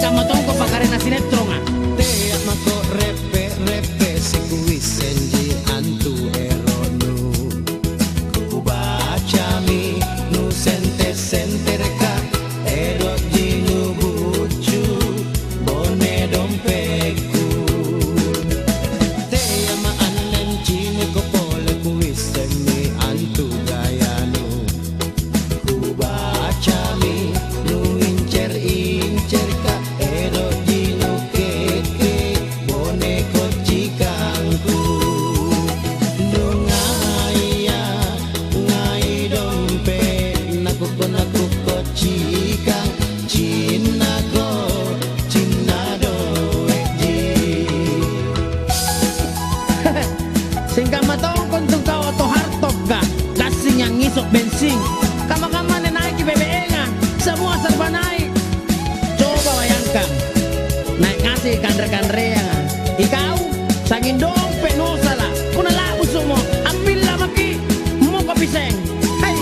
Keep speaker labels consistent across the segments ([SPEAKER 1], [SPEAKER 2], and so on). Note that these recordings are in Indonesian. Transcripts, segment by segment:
[SPEAKER 1] kamatong ko pagkarena sinetron ah.
[SPEAKER 2] Te mako repe repe si kuisenji antu eronu kubaca mi nu sente senterka ero jinu bucu bone dompeku te ama anen cine ko pole kuisemi antu gayanu kubaca mi nu incer incer ka ero jinu keke bone kocikangku nu ngaya ngai dompe naku kocikang Cina go Cina doeji
[SPEAKER 1] Sing kamatong kung kau to hartog ka kasing yang ngisok bensin kama-kama na naik BBM nga semua serba naik. Coba bayangkan naik ngasih kandre-kandre yang ikaw sangin dompe no salah kuna labu semua ambil lah maki mau kapiseng hai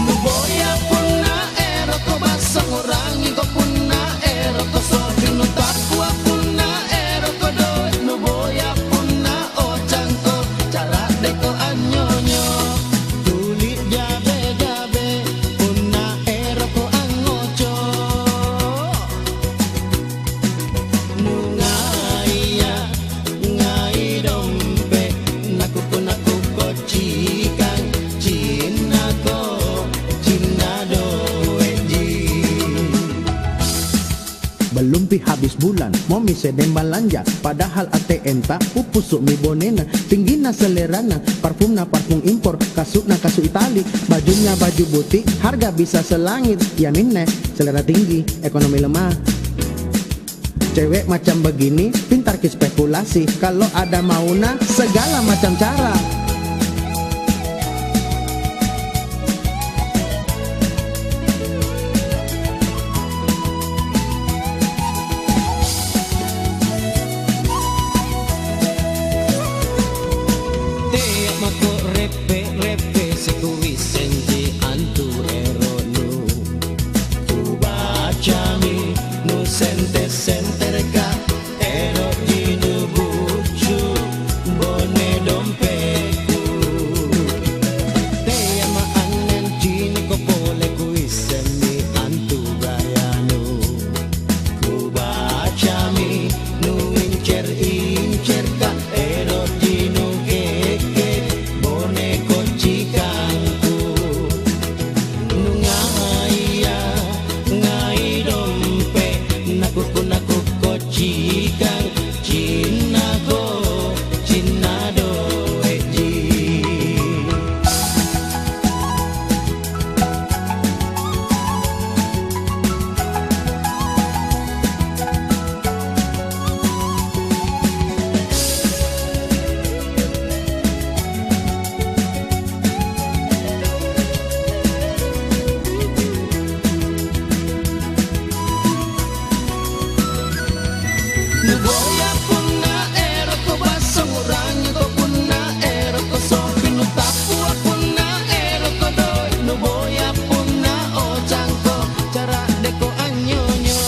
[SPEAKER 2] Nuboya puna ero ko basang orangi ko puna ero ko sofi no takwa puna ero ko doe nuboya puna ocang ko cara de ko anyonyo tuli jabe jabe puna ero ko angocho nu ngaya ngai dompe naku kocikang Cina ko Cina doeji
[SPEAKER 3] Belum pi habis bulan, mau mi sedang belanja. Padahal ATM tak pupusuk mi bonena. Tinggina selerana, parfumna parfum impor, kasutna kasut Itali, bajunya baju butik, harga bisa selangit. Ya minne, selera tinggi, ekonomi lemah. Cewek macam begini, pintar ke spekulasi. Kalau ada mauna, segala macam cara.
[SPEAKER 2] te mako repe repe si kuisenji antu eronu kubaca mi nu sente senterka ero jinu bucu bone dompeku te ama anen cini ko pole kuisemi antu gayanu kubaca mi nu incer incer ka ero jinu keke bone kocikangku nu ngaya ngai dompe naku kocikang Cina go Cina doeji Nuboya puna ero ko basang orangi ko puna ero ko sofi no tapua puna ero ko doe nuboya puna ocang ko cara de ko anyonyo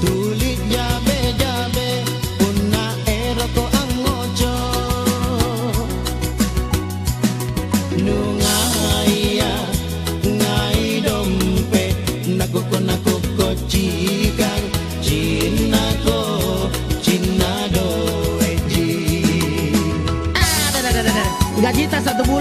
[SPEAKER 2] tuli jabe jabe puna ero ko angocho nu ngaya ngai dompe naku kocikang Cina ko Cina doeji
[SPEAKER 1] gaji tas 1 bulan